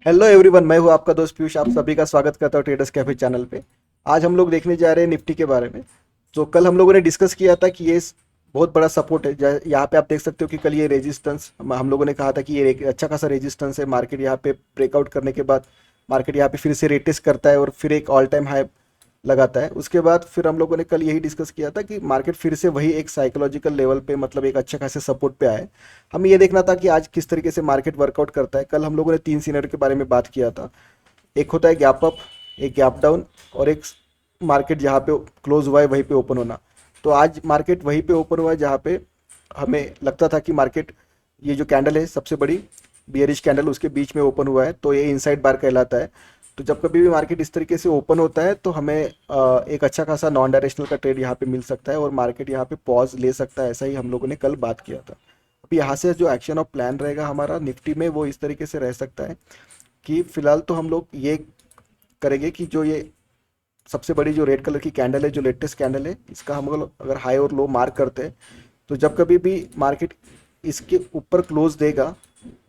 Hello everyone, मैं हूं आपका दोस्त पीयूष। आप सभी का स्वागत करता हूं ट्रेडर्स कैफे चैनल पे। आज हम लोग देखने जा रहे हैं निफ्टी के बारे में। तो कल हम लोगों ने डिस्कस किया था कि बहुत बड़ा सपोर्ट है। यहाँ पे आप देख सकते हो कि कल ये रेजिस्टेंस हम लोगों ने कहा था कि ये एक अच्छा खासा रेजिस्टेंस है। मार्केट यहाँ पे ब्रेकआउट करने के बाद मार्केट यहाँ पे फिर से रेटेस्ट करता है और फिर एक ऑल टाइम हाई लगाता है। उसके बाद फिर हम लोगों ने कल यही डिस्कस किया था कि मार्केट फिर से वही एक साइकोलॉजिकल लेवल पे, मतलब एक अच्छे खासे सपोर्ट पे आए। हमें ये देखना था कि आज किस तरीके से मार्केट वर्कआउट करता है। कल हम लोगों ने तीन सीनरी के बारे में बात किया था। एक होता है गैप अप, एक गैप डाउन, और एक मार्केट जहाँ पे क्लोज हुआ है वहीं पे ओपन होना। तो आज मार्केट वहीं पे ओपन हुआ है जहाँ पे हमें लगता था कि मार्केट, ये जो कैंडल है सबसे बड़ी बियरिश कैंडल, उसके बीच में ओपन हुआ है, तो ये इनसाइड बार कहलाता है। तो जब कभी भी मार्केट इस तरीके से ओपन होता है तो हमें एक अच्छा खासा नॉन डायरेक्शनल का ट्रेड यहाँ पे मिल सकता है और मार्केट यहाँ पे पॉज ले सकता है। ऐसा ही हम लोगों ने कल बात किया था। अब यहाँ से जो एक्शन ऑफ प्लान रहेगा हमारा निफ्टी में, वो इस तरीके से रह सकता है कि फिलहाल तो हम लोग ये करेंगे कि जो ये सबसे बड़ी जो रेड कलर की कैंडल है, जो लेटेस्ट कैंडल है, इसका हम लोग अगर हाई और लो मार्क करते हैं तो जब कभी भी मार्केट इसके ऊपर क्लोज देगा,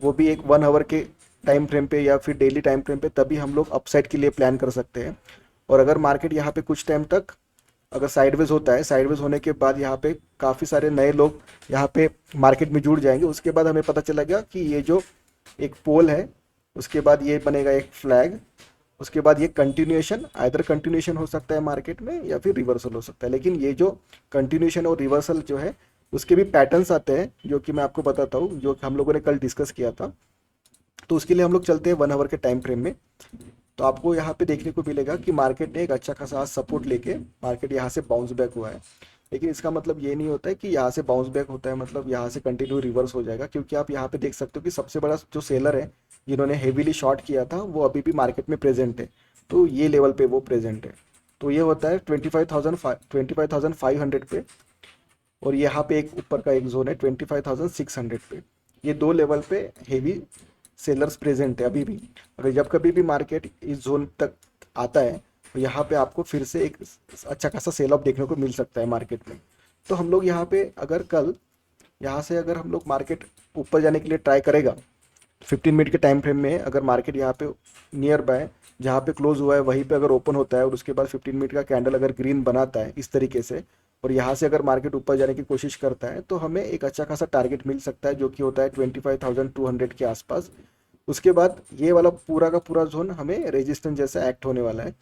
वो भी एक 1 आवर के टाइम फ्रेम पे या फिर डेली टाइम फ्रेम पे, तभी हम लोग अपसाइड के लिए प्लान कर सकते हैं। और अगर मार्केट यहाँ पे कुछ टाइम तक अगर साइडवेज होता है, साइडवेज होने के बाद यहाँ पे काफ़ी सारे नए लोग यहाँ पे मार्केट में जुड़ जाएंगे। उसके बाद हमें पता चलेगा कि ये जो एक पोल है, उसके बाद ये बनेगा एक फ्लैग, उसके बाद ये कंटिन्यूएशन, आइदर कंटिन्यूएशन हो सकता है मार्केट में या फिर रिवर्सल हो सकता है। लेकिन ये जो कंटिन्यूएशन और रिवर्सल जो है, उसके भी पैटर्न्स आते हैं जो कि मैं आपको बताता हूँ, जो हम लोगों ने कल डिस्कस किया था। तो उसके लिए हम लोग चलते हैं 1 आवर के टाइम फ्रेम में। तो आपको यहाँ पे देखने को मिलेगा कि मार्केट ने एक अच्छा खासा सपोर्ट लेके मार्केट यहाँ से बाउंस बैक हुआ है। लेकिन इसका मतलब ये नहीं होता है कि यहाँ से बाउंस बैक होता है मतलब यहाँ से कंटिन्यू रिवर्स हो जाएगा, क्योंकि आप यहाँ पे देख सकते हो कि सबसे बड़ा जो सेलर है जिन्होंने हेवीली शॉर्ट किया था, वो अभी भी मार्केट में प्रेजेंट है। तो ये लेवल पे वो प्रेजेंट है। तो ये होता है 25,500 पे, और यहाँ पे एक ऊपर का एक जोन है 25,600 पे। ये दो लेवल पे हेवी सेलर्स प्रेजेंट है अभी भी। अगर जब कभी भी मार्केट इस जोन तक आता है तो यहाँ पे आपको फिर से एक अच्छा खासा सेल ऑफ देखने को मिल सकता है मार्केट में। तो हम लोग यहाँ पे अगर कल यहाँ से अगर हम लोग मार्केट ऊपर जाने के लिए ट्राई करेगा 15 मिनट के टाइम फ्रेम में, अगर मार्केट यहाँ पे नियर बाय जहाँ पे क्लोज हुआ है वहीं पे अगर ओपन होता है और उसके बाद 15 मिनट का कैंडल अगर ग्रीन बनाता है इस तरीके से, और यहाँ से अगर मार्केट ऊपर जाने की कोशिश करता है, तो हमें एक अच्छा खासा टारगेट मिल सकता है जो कि होता है 25,200 के आसपास। उसके बाद ये वाला पूरा का पूरा जोन हमें रेजिस्टेंस जैसा एक्ट होने वाला है।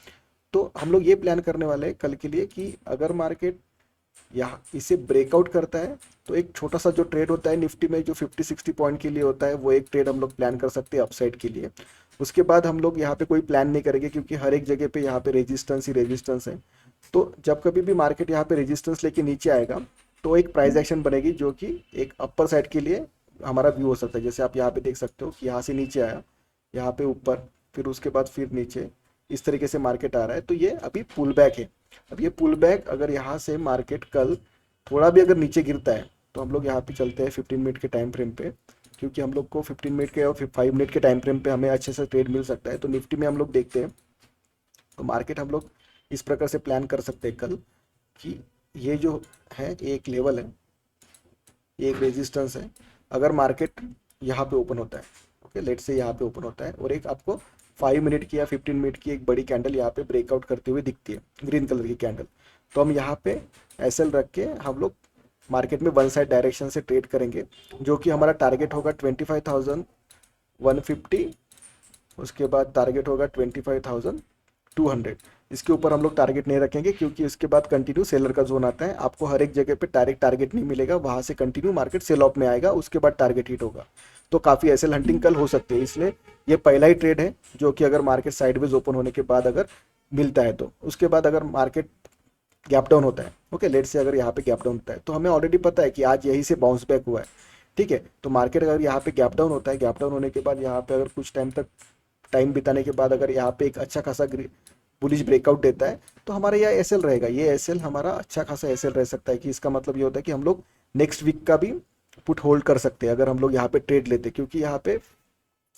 तो हम लोग ये प्लान करने वाले हैं कल के लिए कि अगर मार्केट यहाँ इसे ब्रेकआउट करता है तो एक छोटा सा जो ट्रेड होता है निफ्टी में जो 50-60 पॉइंट के लिए होता है, वो एक ट्रेड हम लोग प्लान कर सकते हैं अपसाइड के लिए। उसके बाद हम लोग यहाँ पे कोई प्लान नहीं करेंगे, क्योंकि हर एक जगह पे यहाँ पे रेजिस्टेंस ही रेजिस्टेंस है। तो जब कभी भी मार्केट यहाँ पे रेजिस्टेंस लेके नीचे आएगा तो एक प्राइस एक्शन बनेगी जो कि एक अपर साइड के लिए हमारा व्यू हो सकता है। जैसे आप यहाँ पे देख सकते हो कि यहाँ से नीचे आया, यहाँ पे ऊपर, फिर उसके बाद फिर नीचे, इस तरीके से मार्केट आ रहा है। तो ये अभी पुल बैक है। अब ये पुल बैक अगर यहाँ से मार्केट कल थोड़ा भी अगर नीचे गिरता है तो हम लोग यहाँ पे चलते हैं 15 मिनट के टाइम फ्रेम पे, क्योंकि हम लोग को 15 मिनट के और फिर 5 मिनट के टाइम फ्रेम पे हमें अच्छे से ट्रेड मिल सकता है। तो निफ्टी में हम लोग देखते हैं तो मार्केट हम लोग इस प्रकार से प्लान कर सकते हैं कल कि ये जो है एक लेवल है, ये एक रेजिस्टेंस है। अगर मार्केट यहाँ पे ओपन होता है, ओके लेट से यहाँ पे ओपन होता है और एक आपको 5 मिनट की या 15 मिनट की एक बड़ी कैंडल यहाँ पे ब्रेकआउट करते हुए दिखती है, ग्रीन कलर की कैंडल, तो हम यहाँ पे एसएल रख के हम लोग मार्केट में वन साइड डायरेक्शन से ट्रेड करेंगे, जो कि हमारा टारगेट होगा 25,150। उसके बाद टारगेट होगा 25,200। इसके ऊपर हम लोग टारगेट नहीं रखेंगे, क्योंकि इसके बाद कंटिन्यू सेलर का जोन आता है। आपको हर एक जगह पे डायरेक्ट टारगेट नहीं मिलेगा, वहां से कंटिन्यू मार्केट सेल ऑफ में आएगा, उसके बाद टारगेट हिट होगा। तो काफ़ी एसएल हंटिंग कल हो सकती है, इसलिए ये पहला ही ट्रेड है जो कि अगर मार्केट साइडवेज ओपन होने के बाद अगर मिलता है, तो उसके बाद अगर मार्केट गैप डाउन होता है, ओके लेट से अगर यहाँ पे गैप डाउन होता है, तो हमें ऑलरेडी पता है कि आज यही से बाउंस बैक हुआ है। ठीक है, तो मार्केट अगर यहाँ पे गैप डाउन होता है, गैप डाउन होने के बाद यहाँ पे अगर कुछ टाइम तक टाइम बिताने के बाद अगर यहाँ पे एक अच्छा खासा बुलिश ब्रेकआउट देता है, तो हमारा यह एसएल रहेगा। ये एसएल हमारा अच्छा खासा एसएल रह सकता है, कि इसका मतलब ये होता है कि हम लोग नेक्स्ट वीक का भी पुट होल्ड कर सकते हैं अगर हम लोग यहाँ पे ट्रेड लेते हैं, क्योंकि यहाँ पे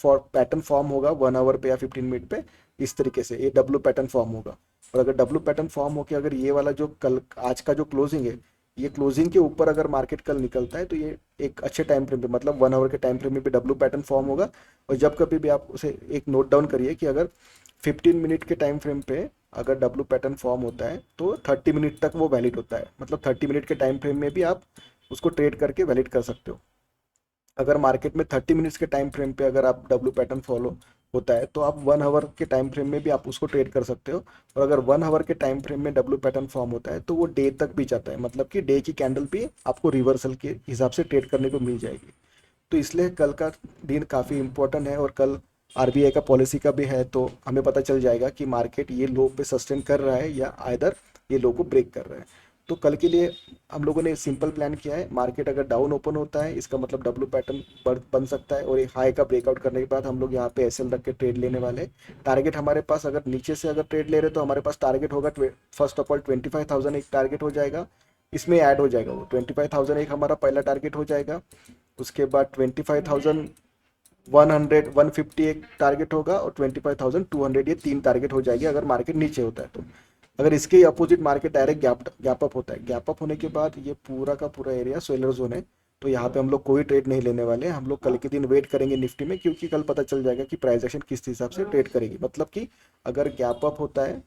फॉर पैटर्न फॉर्म होगा 1 आवर पे या 15 मिनट पे, इस तरीके से ये डब्लू पैटर्न फॉर्म होगा। और अगर डब्लू पैटर्न फॉर्म होकर अगर ये वाला जो कल आज का जो क्लोजिंग है, ये क्लोजिंग के ऊपर अगर मार्केट कल निकलता है तो ये एक अच्छे टाइम फ्रेम पे, मतलब 1 आवर के टाइम फ्रेम में भी डब्ल्यू पैटर्न फॉर्म होगा। और जब कभी भी आप उसे एक नोट डाउन करिए कि अगर 15 मिनट के टाइम फ्रेम पे अगर डब्ल्यू पैटर्न फॉर्म होता है तो 30 मिनट तक वो वैलिड होता है, मतलब 30 मिनट के टाइम फ्रेम में भी आप उसको ट्रेड करके वैलिड कर सकते हो। अगर मार्केट में 30 मिनट्स के टाइम फ्रेम पे अगर आप डब्ल्यू पैटर्न फॉलो होता है तो आप 1 आवर के टाइम फ्रेम में भी आप उसको ट्रेड कर सकते हो। और अगर 1 आवर के टाइम फ्रेम में डब्ल्यू पैटर्न फॉर्म होता है तो वो डे तक भी जाता है, मतलब कि डे की कैंडल भी आपको रिवर्सल के हिसाब से ट्रेड करने को मिल जाएगी। तो इसलिए कल का दिन काफ़ी इंपॉर्टेंट है, और कल आरबीआई का पॉलिसी का भी है, तो हमें पता चल जाएगा कि मार्केट ये लो पे सस्टेन कर रहा है या आइदर ये लो को ब्रेक कर रहा है। तो कल के लिए हम लोगों ने सिंपल प्लान किया है, मार्केट अगर डाउन ओपन होता है इसका मतलब डब्ल्यू पैटर्न बन सकता है, और एक हाई का ब्रेकआउट करने के बाद हम लोग यहाँ पे एसएल रख के ट्रेड लेने वाले हैं। टारगेट हमारे पास, अगर नीचे से अगर ट्रेड ले रहे तो हमारे पास टारगेट होगा, फर्स्ट ऑफ ऑल 25,000 एक टारगेट हो जाएगा, इसमें ऐड हो जाएगा वो 25,000 एक हमारा पहला टारगेट हो जाएगा। उसके बाद 25,100 150 एक टारगेट होगा, और 25,200 ये 3 टारगेट हो जाएगी अगर मार्केट नीचे होता है तो। अगर इसके opposite market direct gap up होता है, गैप अप होने के बाद ये पूरा का पूरा एरिया सेलर जोन है, तो यहाँ पे हम लोग कोई ट्रेड नहीं लेने वाले हैं। हम लोग कल के दिन वेट करेंगे निफ्टी में, क्योंकि कल पता चल जाएगा कि प्राइस एक्शन किस हिसाब से ट्रेड करेगी। मतलब कि अगर गैप अप होता है,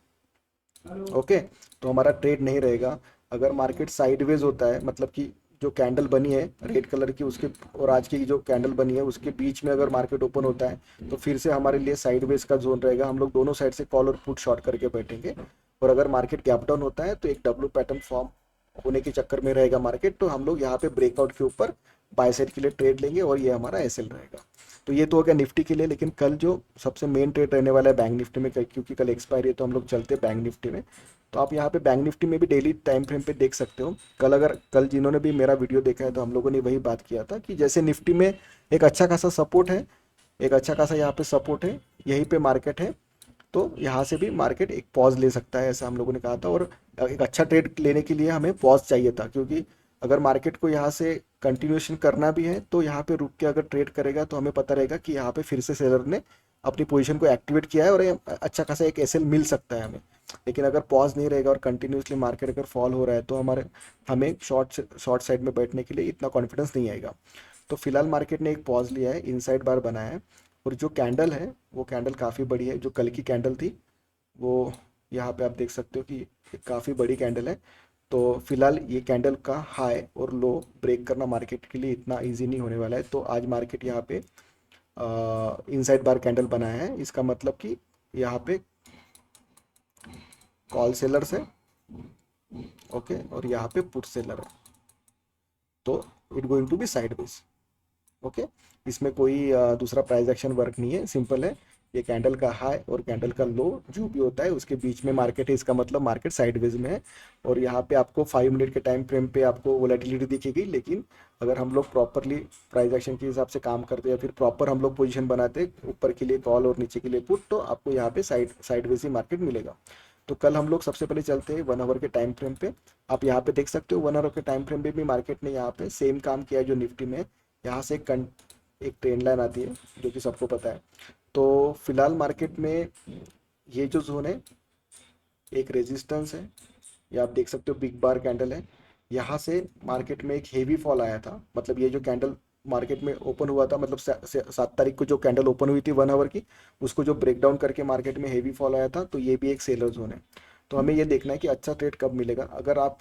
ओके, तो हमारा ट्रेड नहीं रहेगा। अगर मार्केट साइडवेज होता है, मतलब कि जो कैंडल बनी है रेड कलर की उसके और आज की जो कैंडल बनी है उसके बीच में अगर मार्केट ओपन होता है तो फिर से हमारे लिए साइडवेज का जोन रहेगा, हम लोग दोनों साइड से कॉल और पुट शॉर्ट करके बैठेंगे। और अगर मार्केट गैप डाउन होता है तो एक डब्ल्यू पैटर्न फॉर्म होने के चक्कर में रहेगा मार्केट, तो हम लोग यहाँ पे ब्रेकआउट के ऊपर बाय साइड के लिए ट्रेड लेंगे, और ये हमारा एसएल रहेगा। तो ये तो हो गया निफ्टी के लिए, लेकिन कल जो सबसे मेन ट्रेड रहने वाला है बैंक निफ्टी में, क्योंकि कल एक्सपायरी है तो हम लोग चलते हैं बैंक निफ्टी में। तो आप यहाँ पे बैंक निफ्टी में भी डेली टाइम फ्रेम पे देख सकते हो। कल जिन्होंने भी मेरा वीडियो देखा है तो हम लोगों ने वही बात किया था कि जैसे निफ्टी में एक अच्छा खासा सपोर्ट है, एक अच्छा खासा यहाँ पे सपोर्ट है, यहीं पे मार्केट है, तो यहाँ से भी मार्केट एक पॉज ले सकता है, ऐसा हम लोगों ने कहा था। और एक अच्छा ट्रेड लेने के लिए हमें पॉज चाहिए था, क्योंकि अगर मार्केट को यहाँ से कंटिन्यूएशन करना भी है तो यहाँ पे रुक के अगर ट्रेड करेगा तो हमें पता रहेगा कि यहाँ पे फिर से सेलर ने अपनी पोजीशन को एक्टिवेट किया है, और ये अच्छा खासा एक एसएल मिल सकता है हमें। लेकिन अगर पॉज नहीं रहेगा और कंटिन्यूसली मार्केट अगर फॉल हो रहा है तो हमें शॉर्ट साइड में बैठने के लिए इतना कॉन्फिडेंस नहीं आएगा। तो फिलहाल मार्केट ने एक पॉज लिया है, इनसाइड बार बनाया है, और जो कैंडल है वो कैंडल काफ़ी बड़ी है। जो कल की कैंडल थी वो यहाँ पे आप देख सकते हो कि काफ़ी बड़ी कैंडल है। तो फिलहाल ये कैंडल का हाई और लो ब्रेक करना मार्केट के लिए इतना इजी नहीं होने वाला है। तो आज मार्केट यहाँ पे इनसाइड बार कैंडल बनाया है, इसका मतलब कि यहाँ पे कॉल सेलर्स है, ओके, और यहाँ पे पुट सेलर है, तो it going to be sideways, okay. इसमें कोई दूसरा प्राइस एक्शन वर्क नहीं है, सिंपल है। ये कैंडल का हाई और कैंडल का लो जो भी होता है उसके बीच में मार्केट है, इसका मतलब मार्केट साइडवेज में है। और यहाँ पे आपको 5 मिनट के टाइम फ्रेम पे आपको वोलेटिलिटी दिखेगी, लेकिन अगर हम लोग प्रॉपरली प्राइस एक्शन के हिसाब से काम करते हैं या फिर प्रॉपर हम लोग पोजीशन बनाते ऊपर के लिए कॉल और नीचे के लिए पुट, तो आपको यहाँ पे साइडवेज ही मार्केट मिलेगा। तो कल हम लोग सबसे पहले चलते हैं 1 आवर के टाइम फ्रेम पे। आप यहाँ पे देख सकते हो 1 आवर के टाइम फ्रेम पे भी मार्केट ने यहाँ पे सेम काम किया है जो निफ्टी में। यहाँ से एक ट्रेंड लाइन आती है जो कि सबको पता है। तो फिलहाल मार्केट में ये जो जोन है एक रेजिस्टेंस है, ये आप देख सकते हो बिग बार कैंडल है। यहाँ से मार्केट में एक हेवी फॉल आया था, मतलब ये जो कैंडल मार्केट में ओपन हुआ था, मतलब 7 तारीख को जो कैंडल ओपन हुई थी 1 आवर की, उसको जो ब्रेक डाउन करके मार्केट में हेवी फॉल आया था, तो ये भी एक सेलर जोन है। तो हमें ये देखना है कि अच्छा ट्रेड कब मिलेगा। अगर आप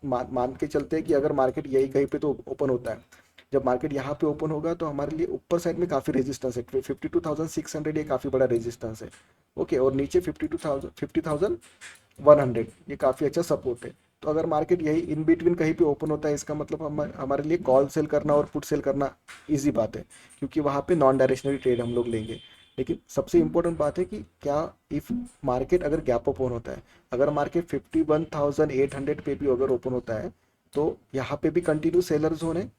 मान के चलते हैं कि अगर मार्केट यही कहीं पे तो ओपन होता है, जब मार्केट यहाँ पे ओपन होगा तो हमारे लिए ऊपर साइड में काफ़ी रेजिस्टेंस है, 52,600 ये काफ़ी बड़ा रेजिस्टेंस है, ओके। और नीचे 50,100 ये काफ़ी अच्छा सपोर्ट है। तो अगर मार्केट यही इन बिटवीन कहीं पे ओपन होता है, इसका मतलब हमारे लिए कॉल सेल करना और पुट सेल करना इजी बात है, क्योंकि वहाँ पे नॉन डायरेक्शनरी ट्रेड हम लोग लेंगे। लेकिन सबसे इंपॉर्टेंट बात है कि क्या इफ मार्केट अगर गैप ओपन होता है, अगर मार्केट 51,800 पे भी अगर ओपन होता है तो यहाँ पे भी कंटिन्यू सेलर जोन है।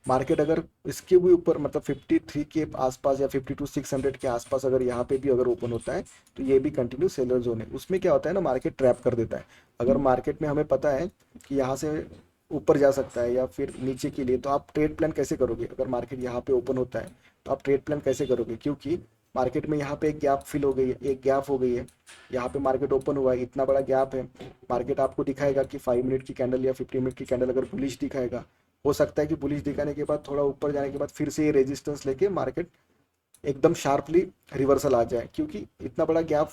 मार्केट अगर इसके भी ऊपर मतलब 53 के आसपास या 52,600 के आसपास अगर यहाँ पे भी अगर ओपन होता है तो ये भी कंटिन्यू सेलर जोन है। उसमें क्या होता है ना, मार्केट ट्रैप कर देता है। अगर मार्केट में हमें पता है कि यहाँ से ऊपर जा सकता है या फिर नीचे के लिए, तो आप ट्रेड प्लान कैसे करोगे? अगर मार्केट यहाँ पे ओपन होता है तो आप ट्रेड प्लान कैसे करोगे? क्योंकि मार्केट में यहाँ पे एक गैप फिल हो गई है, एक गैप हो गई है, यहाँ पे मार्केट ओपन हुआ है, इतना बड़ा गैप है। मार्केट आपको दिखाएगा कि 5 मिनट की कैंडल या 15 मिनट की कैंडल अगर बुलिश दिखाएगा, हो सकता है कि बुलिश दिखाने के बाद थोड़ा ऊपर जाने के बाद फिर से ये रेजिस्टेंस लेके मार्केट एकदम शार्पली रिवर्सल आ जाए, क्योंकि इतना बड़ा गैप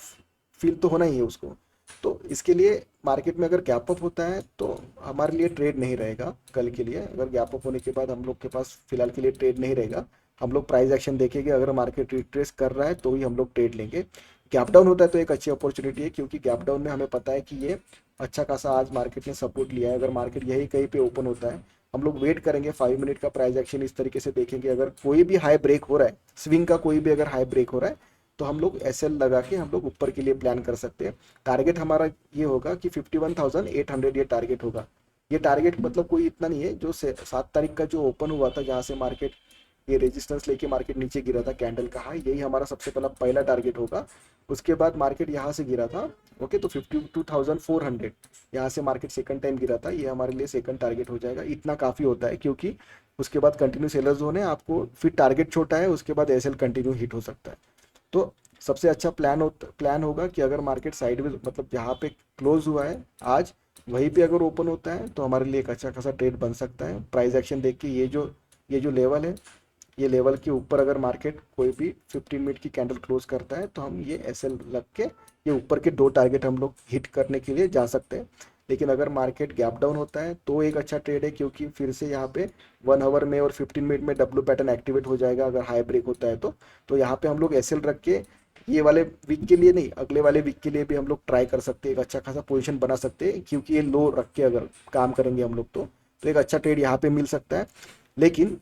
फील तो होना ही है उसको। तो इसके लिए मार्केट में अगर गैप अप होता है तो हमारे लिए ट्रेड नहीं रहेगा कल के लिए। अगर गैप अप होने के बाद हम लोग के पास फिलहाल के लिए ट्रेड नहीं रहेगा, हम लोग प्राइस एक्शन देखेंगे, अगर मार्केट रिट्रेस कर रहा है तो ही हम लोग ट्रेड लेंगे। गैप डाउन होता है तो एक अच्छी अपॉर्चुनिटी है, क्योंकि गैप डाउन में हमें पता है कि ये अच्छा खासा आज मार्केट ने सपोर्ट लिया है। अगर मार्केट यही कहीं पे ओपन होता है, हम लोग वेट करेंगे 5 मिनट का प्राइस एक्शन इस तरीके से देखेंगे। अगर कोई भी हाई ब्रेक हो रहा है, स्विंग का कोई भी अगर हाई ब्रेक हो रहा है, तो हम लोग एसएल लगा के हम लोग ऊपर के लिए प्लान कर सकते हैं। टारगेट हमारा ये होगा कि 51,800 ये टारगेट होगा। ये टारगेट मतलब कोई इतना नहीं है, जो 7 तारीख का जो ओपन हुआ था जहाँ से मार्केट ये रेजिस्टेंस लेके मार्केट नीचे गिरा था कैंडल का हाई, यही हमारा सबसे पहला टारगेट होगा। उसके बाद मार्केट यहाँ से गिरा था, ओके, तो 52,400 यहाँ से मार्केट सेकंड टाइम गिरा था, ये हमारे लिए सेकंड टारगेट हो जाएगा। इतना काफ़ी होता है, क्योंकि उसके बाद कंटिन्यू सेलर जोन है, आपको फिर टारगेट छोटा है, उसके बाद एसएल कंटिन्यू हिट हो सकता है। तो सबसे अच्छा प्लान होगा कि अगर मार्केट साइडवेज मतलब जहाँ पे क्लोज हुआ है आज, वहीं पे अगर ओपन होता है तो हमारे लिए एक अच्छा खासा ट्रेड बन सकता है। प्राइस एक्शन देख के ये जो लेवल है, ये लेवल के ऊपर अगर मार्केट कोई भी 15 मिनट की कैंडल क्लोज करता है तो हम ये एसएल लग के ये ऊपर के 2 टारगेट हम लोग हिट करने के लिए जा सकते हैं। लेकिन अगर मार्केट गैप डाउन होता है तो एक अच्छा ट्रेड है, क्योंकि फिर से यहाँ पे 1 आवर में और 15 मिनट में डब्ल्यू पैटर्न एक्टिवेट हो जाएगा अगर हाई ब्रेक होता है तो यहाँ पे हम लोग एसएल रख के ये वाले वीक के लिए नहीं, अगले वाले वीक के लिए भी हम लोग ट्राई कर सकते हैं, एक अच्छा खासा पोजीशन बना सकते हैं, क्योंकि ये लो रख के अगर काम करेंगे हम लोग तो एक अच्छा ट्रेड यहाँ पे मिल सकता है। लेकिन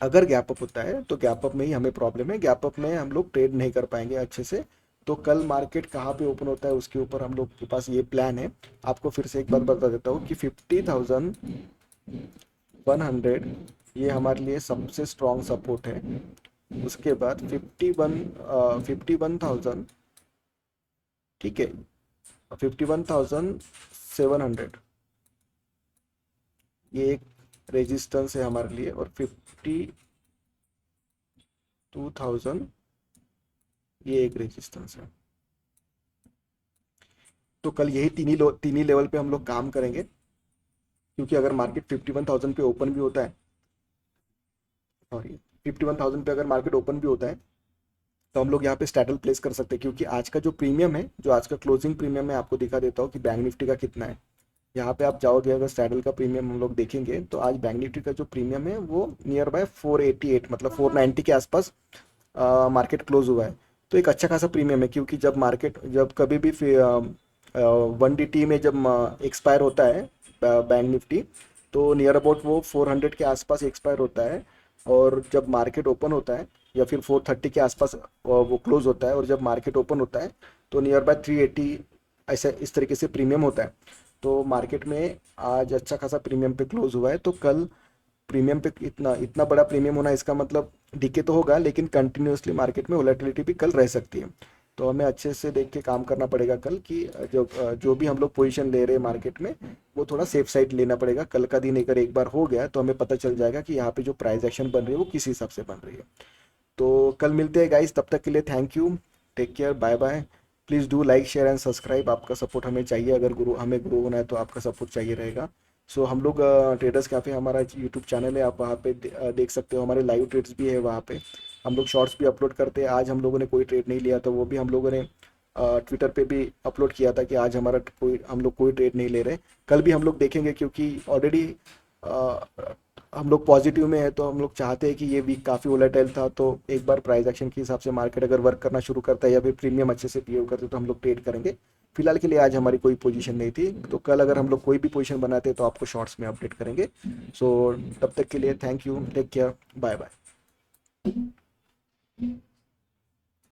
अगर गैप अप होता है तो गैप अप में ही हमें प्रॉब्लम है, गैप अप में हम लोग ट्रेड नहीं कर पाएंगे अच्छे से। तो कल मार्केट कहाँ पे ओपन होता है उसके ऊपर हम लोग के पास ये प्लान है। आपको फिर से एक बार बता देता हूँ कि 50,100 ये हमारे लिए सबसे स्ट्रॉन्ग सपोर्ट है। उसके बाद 51,000, ठीक है, 51,700 ये एक रेजिस्टेंस है हमारे लिए, और 52,000 ये एक रेजिस्टेंस है। तो कल यही तीन ही लेवल पे हम लोग काम करेंगे, क्योंकि अगर मार्केट 51,000 पे ओपन भी होता है, सॉरी 51,000 पे अगर मार्केट ओपन भी होता है तो हम लोग यहाँ पे स्टैटल प्लेस कर सकते हैं। क्योंकि आज का जो प्रीमियम है, जो आज का क्लोजिंग प्रीमियम है, आपको दिखा देता हूँ कि बैंक निफ्टी का कितना है। यहाँ पे आप जाओगे, अगर स्टैडल का प्रीमियम हम लोग देखेंगे तो आज बैंक निफ्टी का जो प्रीमियम है वो नियर बाय 488 मतलब 490 के आसपास मार्केट क्लोज हुआ है। तो एक अच्छा खासा प्रीमियम है, क्योंकि जब कभी भी 1 DT में जब एक्सपायर होता है बैंक निफ्टी, तो नियर अबाउट वो 400 के आसपास एक्सपायर होता है। और जब मार्केट ओपन होता है या फिर 430 के आसपास वो क्लोज होता है, और जब मार्केट ओपन होता है तो नियर बाय 380 ऐसे इस तरीके से प्रीमियम होता है। तो मार्केट में आज अच्छा खासा प्रीमियम पे क्लोज हुआ है। तो कल प्रीमियम पे इतना इतना बड़ा प्रीमियम होना, इसका मतलब डीके तो होगा, लेकिन कंटिन्यूसली मार्केट में वोलेटिलिटी भी कल रह सकती है। तो हमें अच्छे से देख के काम करना पड़ेगा कल, कि जो भी हम लोग पोजीशन ले रहे हैं मार्केट में, वो थोड़ा सेफ साइड लेना पड़ेगा। कल का दिन अगर एक बार हो गया तो हमें पता चल जाएगा कि यहाँ पे जो प्राइस एक्शन बन रही है वो किस हिसाब से बन रही है। तो कल मिलते हैं गाइस, तब तक के लिए thank you, take care, bye bye. Please do like share and subscribe, आपका सपोर्ट हमें चाहिए, अगर हमें ग्रो होना है तो आपका सपोर्ट चाहिए रहेगा। सो हम लोग ट्रेडर्स कैफ़े हमारा यूट्यूब चैनल है, आप वहाँ पे देख सकते हो, हमारे लाइव ट्रेड्स भी है वहाँ पे। हम लोग शॉर्ट्स भी अपलोड करते हैं। आज हम लोगों ने कोई ट्रेड नहीं लिया, तो वो भी हम लोगों ने ट्विटर पे भी अपलोड किया था कि आज हम लोग कोई ट्रेड नहीं ले रहे। कल भी हम लोग देखेंगे, क्योंकि ऑलरेडी हम लोग पॉजिटिव में है, तो हम लोग चाहते हैं कि ये वीक काफ़ी वोलेटाइल था, तो एक बार प्राइस एक्शन के हिसाब से मार्केट अगर वर्क करना शुरू करता है या फिर प्रीमियम अच्छे से बिहेव करते तो हम लोग ट्रेड करेंगे। फिलहाल के लिए आज हमारी कोई पोजीशन नहीं थी, तो कल अगर हम लोग कोई भी पोजीशन बनाते तो आपको शॉर्ट्स में अपडेट करेंगे। सो तब तक के लिए thank you, take care, bye bye.